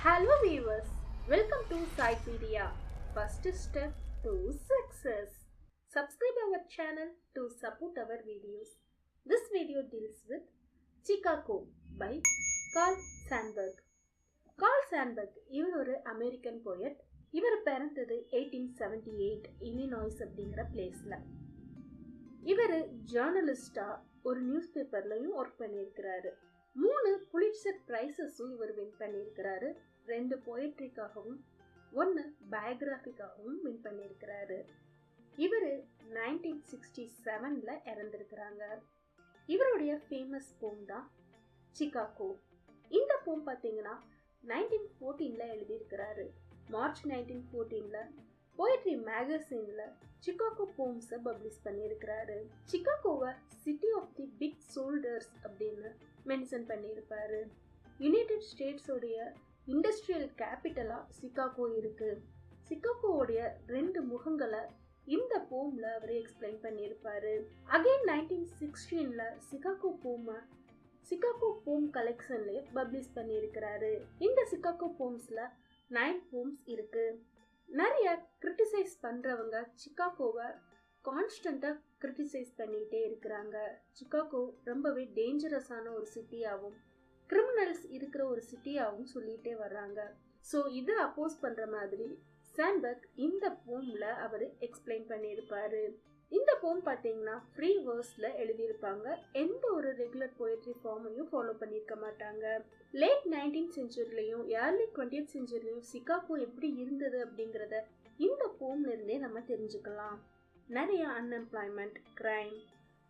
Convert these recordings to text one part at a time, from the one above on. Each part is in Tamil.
Hello viewers, welcome to Psypedia. First step to success. Subscribe our channel to support our videos. This video deals with Chicago by Carl Sandburg. Carl Sandburg இவர் ஒரு அமெரிக்கன் போயட். இவர் பிறந்தது 1878 இல்லினாய்ஸ் அப்படிங்கிற பிளேஸ்ல. இவர் ஜேர்னலிஸ்டா ஒரு நியூஸ் பேப்பர்லயும் ஒர்க் பண்ணியிருக்கிறாரு. 3 புலிட்சர் பிரைசஸும் இவர் வின் பண்ணியிருக்கிறாரு. 2 போயட்ரிக்காகவும் 1 பயோகிராஃபிக்காகவும் வின் பண்ணியிருக்கிறாரு. இவர் 1967ல இறந்திருக்கிறாங்க. இவருடைய ஃபேமஸ் போம் தான் சிகாகோ. இந்த போம் பார்த்தீங்கன்னா 1914ல எழுதியிருக்கிறாரு. மார்ச் 1914ல போயட்ரி மேகசின்ல சிகாகோ போம்ஸை பப்ளிஷ் பண்ணியிருக்கிறாரு. சிகாகோவை city of the big soldiers அப்படின்னு மென்ஷன் பண்ணியிருப்பாரு. யுனைடெட் ஸ்டேட்ஸோடைய இண்டஸ்ட்ரியல் கேபிட்டலா சிகாகோ இருக்கு. சிகாகோவுடைய 2 முகங்களை இந்த போம்ல அவர் எக்ஸ்பிளைன் பண்ணியிருப்பாரு. அகைன் 1916ல சிகாகோ போம் கலெக்ஷன்ல பப்ளிஷ் பண்ணியிருக்கிறாரு. இந்த சிகாகோ போம்ஸ்ல 9 போம்ஸ் இருக்கு. நிறைய கிரிட்டிசைஸ் பண்றவங்க சிகாகோவை கான்ஸ்டண்டா கிரிட்டிசைஸ் பண்ணிட்டே இருக்கிறாங்க. சிகாகோ ரொம்பவே டேஞ்சரஸான ஒரு சிட்டியாகவும் கிரிமினல்ஸ் இருக்கிற ஒரு சிட்டியாகவும் சொல்லிட்டே வர்றாங்க. ஸோ இதை அப்போஸ் பண்ற மாதிரி சாண்ட்பர்க் இந்த போம்ல அவர் எக்ஸ்பிளைன் பண்ணியிருப்பாரு. இந்த போம் பார்த்தீங்கன்னா ஃப்ரீ வேர்ஸ்ல எழுதியிருப்பாங்க. எந்த ஒரு ரெகுலர் போயட்ரி ஃபார்மையும் ஃபாலோ பண்ணியிருக்க மாட்டாங்க. லேட் 19th செஞ்சுரிலையும் ஏர்லி 20th செஞ்சுரிலையும் சிகாகோ எப்படி இருந்தது அப்படிங்கிறத இந்த போம்ல இருந்தே நம்ம தெரிஞ்சுக்கலாம். நிறைய unemployment, crime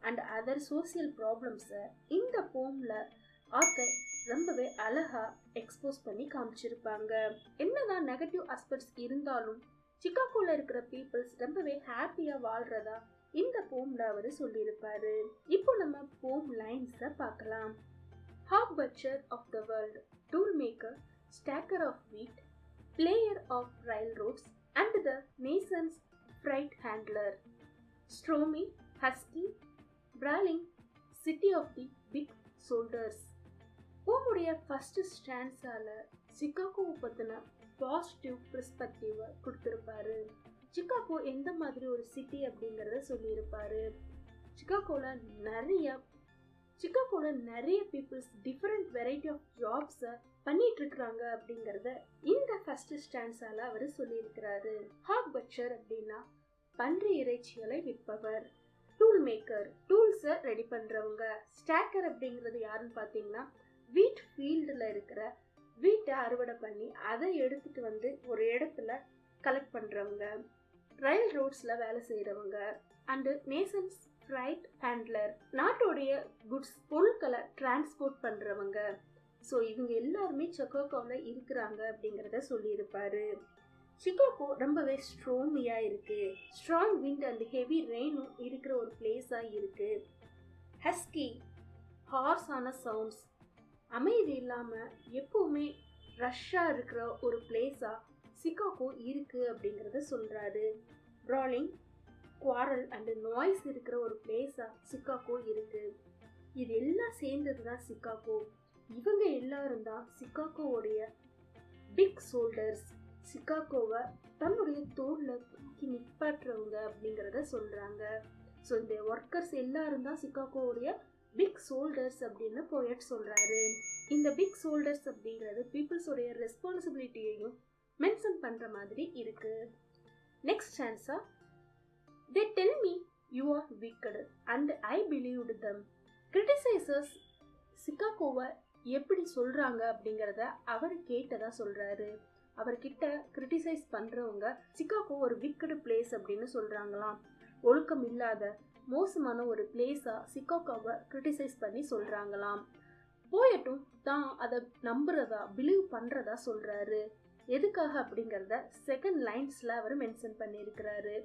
and other social ப்ராப்ளம்ஸை இந்த போம்ல ஆத்தர் ரொம்பவே அழகா எக்ஸ்போஸ் பண்ணி காமிச்சிருப்பாங்க. என்னதான் நெகட்டிவ் ஆஸ்பெக்ட்ஸ் இருந்தாலும் சிகாகோல இருக்கிற பீப்புள்ஸ் ரொம்பவே ஹாப்பியா வாழ்றதா இந்த போம்ல அவர் சொல்லியிருப்பாரு. இப்போ நம்ம போம் லைன்ஸை பார்க்கலாம். Hog butcher of the world, tool maker, stacker of wheat, player of railroads and the nations freight handler, stormy, husky, brawling, city of the big soldiers. போமுடைய ஃபர்ஸ்ட் ஸ்டான்ஸால சிகாகோவை பத்தின பாசிட்டிவ் பெர்ஸ்பெக்டிவ் கொடுத்திருப்பாரு. சிகாகோ எந்த மாதிரி ஒரு சிட்டி அப்படிங்கறத சொல்லியிருப்பாரு. சிகாகோல நிறைய பீப்புள்ஸ் டிஃபரெண்ட் வெரைட்டி ஆஃப் ஜாப்ஸை பண்ணிட்டு இருக்காங்க அப்படிங்கறத இந்த ஃபர்ஸ்ட் ஸ்டான்ஸால அவர் சொல்லியிருக்கிறாரு. ஹாக் பட்சர் அப்படின்னா பன்றி இறைச்சிகளை விற்பவர். டூல் மேக்கர், டூல்ஸை ரெடி பண்றவங்க. ஸ்டாக்கர் அப்படிங்கிறது யாருன்னு பார்த்தீங்கன்னா வீட் ஃபீல்டில் இருக்கிற வீட்டை அறுவடை பண்ணி அதை எடுத்துட்டு வந்து ஒரு இடத்துல கலெக்ட் பண்றவங்க. ரயில் ரோட்ஸ்ல வேலை செய்யறவங்க. அண்ட் நேஷன்ஸ் ஃப்ரைட் ஹேண்ட்லர், நாட்டோடைய குட்ஸ் பொருட்களை டிரான்ஸ்போர்ட் பண்றவங்க. ஸோ இவங்க எல்லாருமே சிகாகோவில் இருக்கிறாங்க அப்படிங்கிறத சொல்லியிருப்பாரு. சிகாகோ ரொம்பவே ஸ்ட்ராமியா இருக்கு. ஸ்ட்ராங் விண்ட் அண்ட் ஹெவி ரெயினும் இருக்கிற ஒரு பிளேஸா இருக்கு. ஹஸ்கி, ஹார்ஸான சவுண்ட்ஸ், அமைதி இல்லாம எப்பவுமே ரஷ்ஷா இருக்கிற ஒரு பிளேஸா சிகாகோ இருக்கு அப்படிங்கறத சொல்றாரு. பிராலிங், குவாரல் அண்ட் நாய்ஸ் இருக்கிற ஒரு பிளேஸா சிகாகோ இருக்கு. இது எல்லாம் சேர்ந்ததுதான் சிகாகோ. இவங்க எல்லாரும் தான் சிகாகோவுடைய பிக் சோல்டர்ஸ். சிகாகோவை தன்னுடைய தோல்ல தூக்கி நிப்பாட்டுறவங்க அப்படிங்கறத சொல்றாங்க. ஸோ இந்த ஒர்க்கர்ஸ் எல்லாரும் தான் சிகாகோவுடைய பிக் சோல்டர்ஸ் அப்படின்னு போயட் சொல்றாரு. இந்த பிக் சோல்டர்ஸ் அப்படிங்கிறது பீப்புள்ஸோடைய ரெஸ்பான்சிபிலிட்டியையும் மென்ஷன் பண்ற மாதிரி இருக்கு. Next stanza, they tell me you are wicked and I believed them. கிரிட்டிசைசர்ஸ் சிகாகோவை எப்படி சொல்றாங்க அப்படிங்கறத அவர் கேட்டதா சொல்றாரு. அவர்கிட்ட கிரிட்டிசைஸ் பண்றவங்க சிகாகோ ஒரு விக்கெட் பிளேஸ் அப்படின்னு சொல்றாங்களாம். ஒழுக்கம் இல்லாத மோசமான ஒரு பிளேஸா சிகாகோவை கிரிட்டிசைஸ் பண்ணி சொல்றாங்களாம். போயட்டும் தான் அதை நம்புறதா பிலீவ் பண்றதா சொல்றாரு. எதுக்காக அப்படிங்கறத செகண்ட் லைன்ஸ்ல அவர் மென்ஷன் பண்ணியிருக்கிறாரு.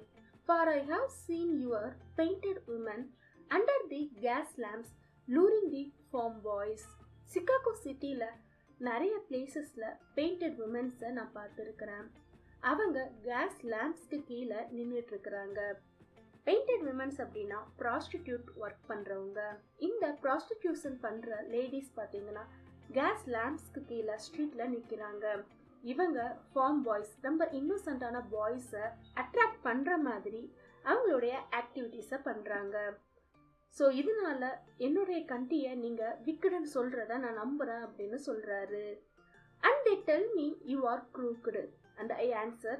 For I have seen your painted women under the gas lamps luring the farm boys. Chicago சிட்டில நிறைய பிளேசஸ்ல பெயிண்டட் உமன்ஸை நான் பார்த்துருக்கிறேன். அவங்க கேஸ் லேம்ப்ஸ்க்கு கீழே நின்றுட்டு இருக்கிறாங்க. பெயிண்டட் விமன்ஸ் அப்படின்னா ப்ராஸ்டிடியூட் ஒர்க் பண்றவங்க. இந்த ப்ராஸ்டிடியூஷன் பண்ற லேடிஸ் பார்த்தீங்கன்னா கேஸ் லேம்ப்ஸ்க்கு கீழே ஸ்ட்ரீட்ல நிக்கிறாங்க. இவங்க ஃபார்ம் பாய்ஸ், ரொம்ப இன்னோசென்டான பாய்ஸை அட்ராக்ட் பண்ற மாதிரி அவங்களுடைய ஆக்டிவிட்டிஸை பண்றாங்க. ஸோ இதனால என்னுடைய கண்ட்ரியை நீங்க விக்கெட்னு சொல்றத நான் நம்புறேன் அப்படின்னு சொல்றாரு. And they tell me you are crooked and I answer.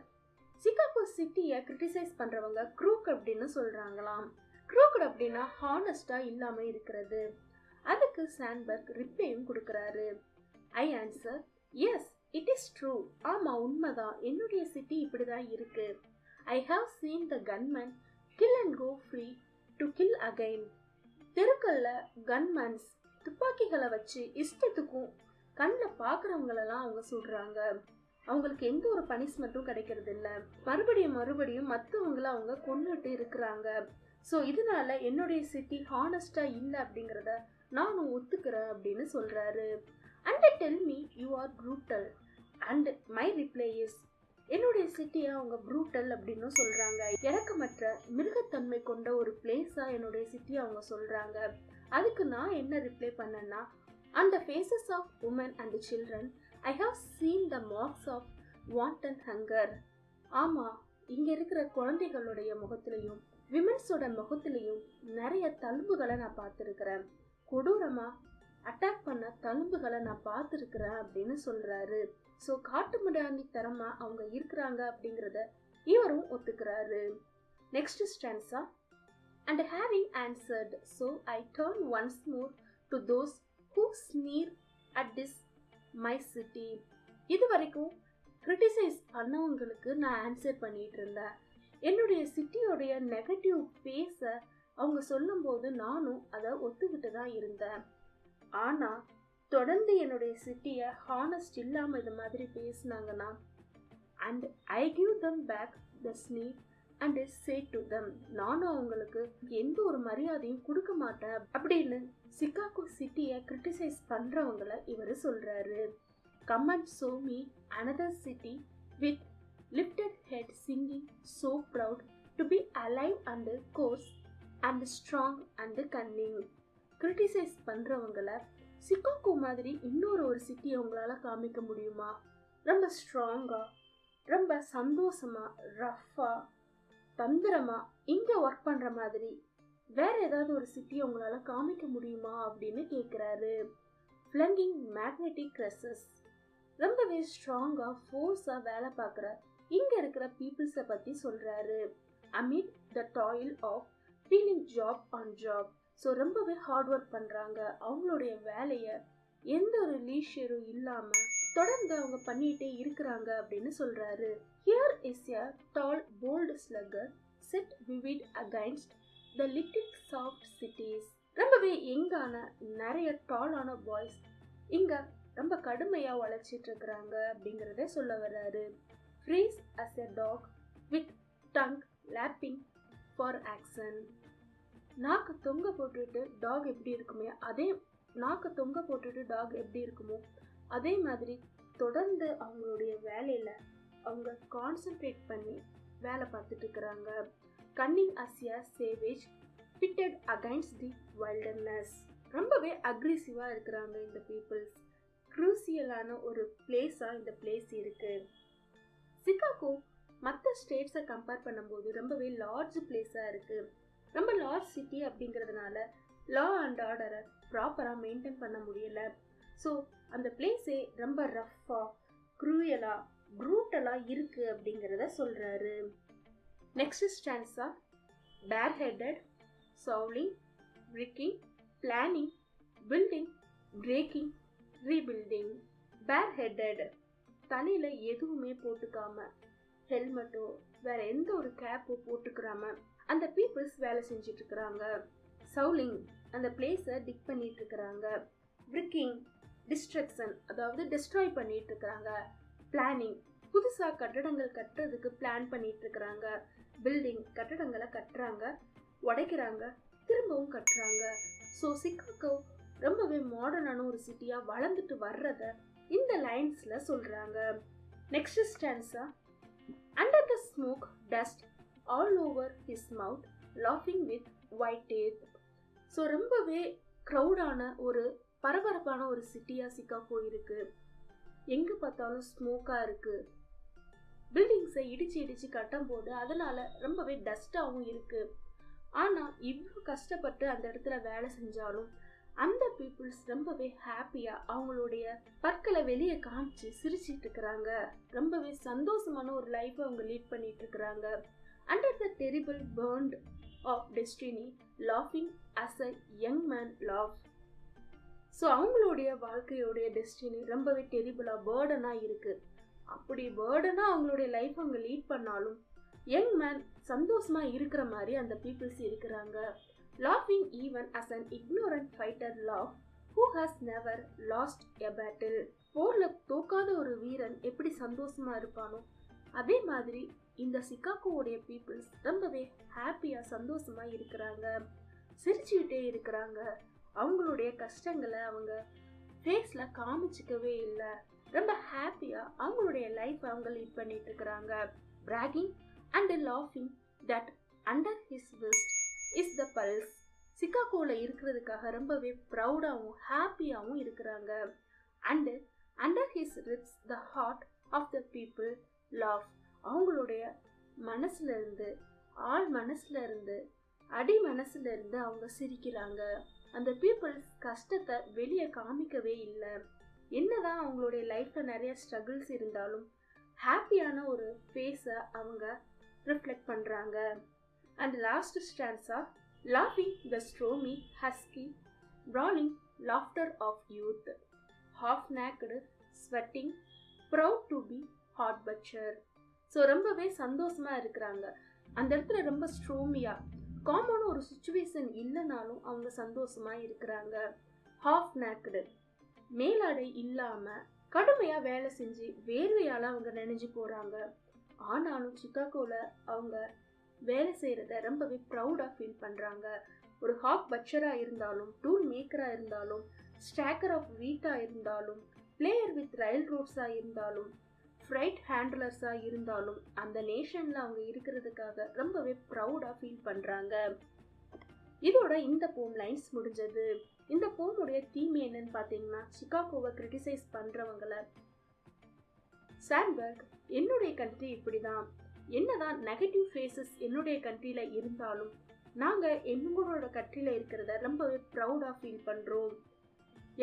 Chicago சிட்டியை கிரிட்டிசைஸ் பண்றவங்க க்ரூக் அப்படின்னு சொல்றாங்களாம். க்ரூக்ட் அப்படின்னா ஹானஸ்டா இல்லாம இருக்கிறது. அதுக்கு சாண்ட்பர்க் ரிப்ளையும் கொடுக்கறாரு. I answer, yes it is true. ஆமா உண்மைதான், என்னுடைய சிட்டி இப்படிதான் இருக்கு. I have seen the gunman kill and go free to kill again. தெருக்கல்ல கன்மேன்ஸ் துப்பாக்கிகளை வச்சு இஷ்டத்துக்கும் கண்ணில் பார்க்குறவங்களெல்லாம் அவங்க சுடுறாங்க. அவங்களுக்கு எந்த ஒரு பனிஷ்மெண்ட்டும் கிடைக்கிறது இல்லை. மறுபடியும் மற்றவங்கள அவங்க கொன்னுட்டு இருக்கிறாங்க. ஸோ இதனால என்னுடைய சிட்டி ஹானஸ்டா இல்லை அப்படிங்கிறத நானும் ஒத்துக்கிறேன் அப்படின்னு சொல்றாரு. And they tell me you are brutal and my reply is, என்னுடைய சிட்டியை அவங்க ப்ரூட்டல் அப்படின்னு சொல்றாங்க. இறக்கமற்ற மிருகத்தன்மை கொண்ட ஒரு பிளேஸா என்னுடைய சிட்டியை அவங்க சொல்றாங்க. அதுக்கு நான் என்ன ரிப்ளை பண்ணேன்னா, on the faces of women and children I have seen the marks of wanton hunger. ஆமா, இங்க இருக்கிற குழந்தைகளுடைய முகத்திலையும் விமென்ஸோட முகத்திலையும் நிறைய தழும்புகளை நான் பார்த்துருக்கிறேன். கொடூரமா அட்டாக் பண்ண தழும்புகளை நான் பார்த்துருக்கிறேன் அப்படின்னு சொல்றாரு. ஸோ காட்டு மிராண்டி தரமா அவங்க இருக்கிறாங்க அப்படிங்கிறத இவரும் ஒத்துக்கிறாரு. Next stanza. And having answered so I turn once more to those who sneer at this my city. இது வரைக்கும் கிரிட்டிசைஸ் பண்ணவங்களுக்கு நான் ஆன்சர் பண்ணிட்டு இருந்தேன். என்னுடைய சிட்டியோடைய நெகட்டிவ் பேஸை அவங்க சொல்லும்போது நானும் அதை ஒத்துக்கிட்டு தான் இருந்தேன். ஆனா தொடர்ந்து என்னுடைய சிட்டியை ஹானஸ்ட் இல்லாம இது மாதிரி பேசினாங்கன்னா, and I give them back the sneer and say to them, நானும் அவங்களுக்கு எந்த ஒரு மரியாதையும் கொடுக்க மாட்டேன் அப்படின்னு சிகாகோ சிட்டியை கிரிட்டிசைஸ் பண்றவங்களை இவர் சொல்றாரு. Come and show me another city with lifted head singing so proud to be alive and coarse and strong and cunning. Criticize பண்றவங்களை சிகாகோ மாதிரி இன்னொரு ஒரு சிட்டியை உங்களால காமிக்க முடியுமா? ரொம்ப ஸ்ட்ராங்கா, ரொம்ப சந்தோஷமா, ரஃபா, தந்திரமா இங்க ஒர்க் பண்ற மாதிரி வேற ஏதாவது ஒரு சிட்டியை உங்களால காமிக்க முடியுமா அப்படின்னு கேட்கிறாரு. ஃபிளங்கிங் மேக்னெட்டிக் கிரஸஸ், ரொம்பவே ஸ்ட்ராங்கா ஃபோர்ஸா வேலை பார்க்குற இங்க இருக்கிற பீப்புள்ஸை பத்தி சொல்றாரு. Amid the toil of feeling job on job. So ரொம்பவே ஹார்ட் ஒர்க் பண்றாங்க. அவங்களுடைய வேலையை எந்த ஒரு லீஷரும் இல்லாம தொடர்ந்து அவங்க பண்ணிட்டே இருக்கிறாங்க அப்படின்னு சொல்றாரு. Here is a tall bold slugger set vivid against the little soft cities. ரொம்பவே எங்கான நிறைய டாலான பாய்ஸ் இங்க ரொம்ப கடுமையா உழைச்சிட்டு இருக்கிறாங்க அப்படிங்கறத சொல்ல வர்றாரு. Freeze as a dog with tongue lapping for action. நாக்கு தொங்க போட்டுட்டு டாக் எப்படி இருக்குமே அதே மாதிரி தொடர்ந்து அவங்களுடைய வேலையில அவங்க கான்சென்ட்ரேட் பண்ணி வேலை பார்த்துட்டு இருக்கிறாங்க. Canning as a savage pitted against the wilderness. ரொம்பவே அக்ரெசிவா இருக்கிறாங்க இந்த பீப்புள்ஸ். க்ரூசியலான ஒரு பிளேஸா இந்த பிளேஸ் இருக்கு. சிகாகோ மற்ற ஸ்டேட்ஸை கம்பேர் பண்ணும்போது ரொம்பவே லார்ஜ் பிளேஸா இருக்கு. ரொம்ப லார்ஜ் சிட்டி அப்படிங்கிறதுனால லா அண்ட் ஆர்டரை ப்ராப்பரா மெயின்டைன் பண்ண முடியல. ஸோ அந்த பிளேஸே ரொம்ப ரஃபா, க்ரூயலா, ப்ரூட்டலா இருக்கு அப்படிங்கிறத சொல்றாரு. Next stanza. Bareheaded, shovelling, bricking, planning, building, breaking, rebuilding. Bareheaded, தலையில எதுவுமே போட்டுக்காம, ஹெல்மெட்டோ வேற எந்த ஒரு கேப்போ போட்டுக்கிறாம அந்த பீப்புள்ஸ் வேலை செஞ்சுட்டு இருக்கிறாங்க. சவுலிங், அந்த பிளேஸை டிக் பண்ணிட்டு இருக்கிறாங்க. பிரிக்கிங், டிஸ்ட்ரக்ஷன், அதாவது டிஸ்ட்ராய் பண்ணிட்டு இருக்கிறாங்க. பிளானிங், புதுசா கட்டடங்கள் கட்டுறதுக்கு பிளான் பண்ணிட்டு இருக்கிறாங்க. பில்டிங், கட்டடங்களை கட்டுறாங்க, உடைக்கிறாங்க, திரும்பவும் கட்டுறாங்க. ஸோ சிகாகோ ரொம்பவே மாடர்னான ஒரு சிட்டியா வளர்ந்துட்டு வர்றத இந்த லைன்ஸ்ல சொல்றாங்க. Next stanza. Under the smoke, dust all over his mouth, laughing with white teeth. So ரொம்பவே க்ரௌடான ஒரு பரபரப்பான ஒரு சிட்டியா சிகாகோ இருக்கு. எங்க பார்த்தாலும் ஸ்மோக்கா இருக்கு. பில்டிங்ஸை இடிச்சு இடிச்சு கட்டும் போது அதனால ரொம்பவே டஸ்டாவும் இருக்கு. ஆனா இவ்வளவு கஷ்டப்பட்டு அந்த இடத்துல வேலை செஞ்சாலும் அந்த பீப்புள்ஸ் ரொம்பவே ஹாப்பியா அவங்களுடைய பற்களை வெளியே காமிச்சு சிரிச்சிட்டு இருக்கிறாங்க. ரொம்பவே சந்தோஷமான ஒரு லைஃப் அவங்க லீட் பண்ணிட்டு இருக்கிறாங்க. Under the terrible burnt of destiny லாஃபிங் as a young man laugh. So அவங்களுடைய வாழ்க்கையோடைய டெஸ்டினி ரொம்பவே டெரிபிளா பேர்டனா இருக்கு. அப்படி பேர்டனா அவங்களுடைய லைஃப் அவங்க லீட் பண்ணாலும் யங் மேன் சந்தோஷமா இருக்கிற மாதிரி அந்த பீப்புள்ஸ் இருக்கிறாங்க. லாஃபிங் even as an ignorant fighter laugh who has never lost a battle. போர்ல தோக்காத ஒரு வீரன் எப்படி சந்தோஷமா இருப்பானோ அதே மாதிரி இந்த சிகாகோவுடைய பீப்புள்ஸ் ரொம்பவே ஹாப்பியா சந்தோஷமா இருக்கிறாங்க. சிரிச்சுக்கிட்டே இருக்கிறாங்க. அவங்களுடைய கஷ்டங்களை அவங்க ஃபேஸ்ல காமிச்சிக்கவே இல்லை. ரொம்ப ஹாப்பியா அவங்களுடைய லைஃப் அவங்க லீட் பண்ணிட்டு இருக்கிறாங்க. bragging and laughing that under his wrist is the pulse. சிகாகோல இருக்கிறதுக்காக ரொம்பவே ப்ரௌடாகவும் ஹாப்பியாகவும் இருக்கிறாங்க. And under his ribs the heart of the people laugh. அவங்களுடைய மனசுல இருந்து ஆள் மனசுல இருந்து அடி மனசுல இருந்து அவங்க சிரிக்கிறாங்க. அந்த பீப்புள்ஸ் கஷ்டத்தை வெளியே காமிக்கவே இல்லை. என்னதான் அவங்களுடைய லைஃப்ல நிறைய ஸ்ட்ரகிள்ஸ் இருந்தாலும் ஹாப்பியான ஒரு ஃபேஸை அவங்க ரிஃப்ளெக்ட் பண்றாங்க. அண்ட் லாஸ்ட் ஸ்டான்ஸா லாஃபிங் the stormy husky brawling laughter of youth, half naked, sweating, proud to be hot butcher. So ரொம்பவே சந்தோஷமா இருக்கிறாங்க. அந்த இடத்துல ரொம்ப ஸ்ட்ரோமியா காமனான ஒரு சுச்சுவேஷன் இல்லைனாலும் அவங்க சந்தோஷமா இருக்கிறாங்க. ஹாஃப் நேக்கடு மேலாடை இல்லாம கடுமையா வேலை செஞ்சு வேர்வையால அவங்க நினைஞ்சு போறாங்க. ஆனாலும் சிகாகோல அவங்க வேலை செய்யறத ரொம்பவே ப்ரௌடா ஃபீல் பண்றாங்க. ஒரு ஹாக் பட்சரா இருந்தாலும், டூல் மேக்கரா இருந்தாலும், ஸ்டாக்கர் ஆஃப் வீட்டா இருந்தாலும், பிளேயர் வித் ரயில் ரோட்ஸா இருந்தாலும், ஃப்ரைட் ஹேண்ட்லர்ஸா இருந்தாலும் அந்த நேஷன்ல அவங்க இருக்கிறதுக்காக ரொம்பவே ப்ரௌடா ஃபீல் பண்றாங்க. இதோட இந்த போம் லைன்ஸ் முடிஞ்சது. இந்த போமுடைய தீம் என்னன்னு பாத்தீங்கன்னா, சிகாகோவை கிரிட்டிசைஸ் பண்றவங்கள சாண்ட்பர்க் என்னுடைய கண்ட்ரி இப்படிதான், என்னதான் நெகட்டிவ் ஃபேஸஸ் என்னுடைய கண்ட்ரியில இருந்தாலும் நாங்க எங்களோட கண்ட்ரியில இருக்கிறத ரொம்பவே ப்ரௌடா ஃபீல் பண்றோம்,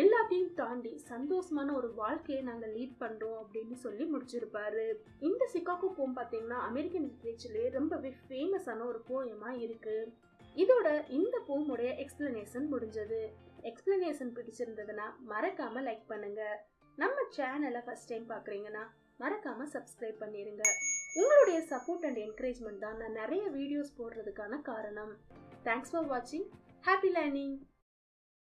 எல்லாத்தையும் தாண்டி சந்தோஷமான ஒரு வாழ்க்கையை நாங்க லீட் பண்றோம் அப்படின்னு சொல்லி முடிச்சிருப்பாரு. இந்த சிகாகோ போம் பாத்தீங்கன்னா அமெரிக்கன் லிட்ரேச்சர்லயே ரொம்பவே ஃபேமஸான ஒரு போயமா இருக்கு. இதோட இந்த போமுடைய எக்ஸ்பிளனேஷன் முடிஞ்சது. எக்ஸ்பிளனேஷன் பிடிச்சிருந்ததுன்னா மறக்காம லைக் பண்ணுங்க. நம்ம சேனலை ஃபர்ஸ்ட் டைம் பாக்குறீங்கன்னா மறக்காம சப்ஸ்கிரைப் பண்ணிருங்க. உங்களுடைய சப்போர்ட் அண்ட் என்கரேஜ்மெண்ட் தான் நான் நிறைய வீடியோஸ் போடுறதுக்கான காரணம். தேங்க்ஸ் ஃபார் வாட்சிங். Happy learning.